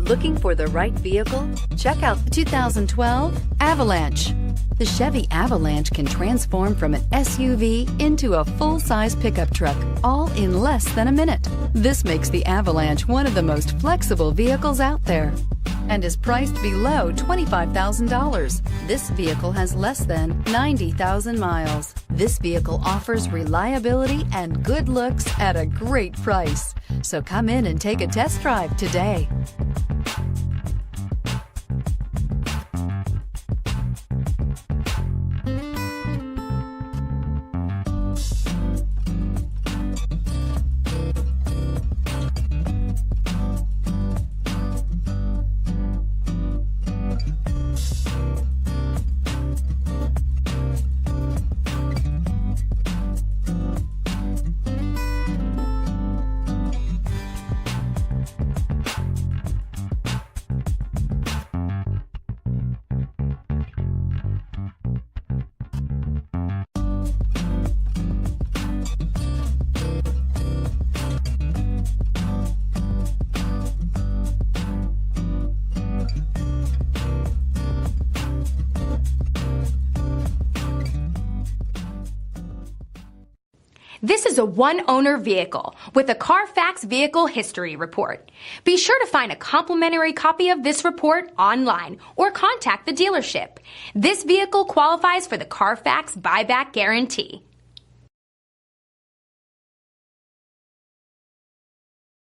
Looking for the right vehicle? Check out the 2012 Avalanche. The Chevy Avalanche can transform from an SUV into a full-size pickup truck, all in less than a minute. This makes the Avalanche one of the most flexible vehicles out there and is priced below $25,000. This vehicle has less than 90,000 miles. This vehicle offers reliability and good looks at a great price. So come in and take a test drive today. This is a one-owner vehicle with a Carfax Vehicle History Report. Be sure to find a complimentary copy of this report online or contact the dealership. This vehicle qualifies for the Carfax Buyback Guarantee.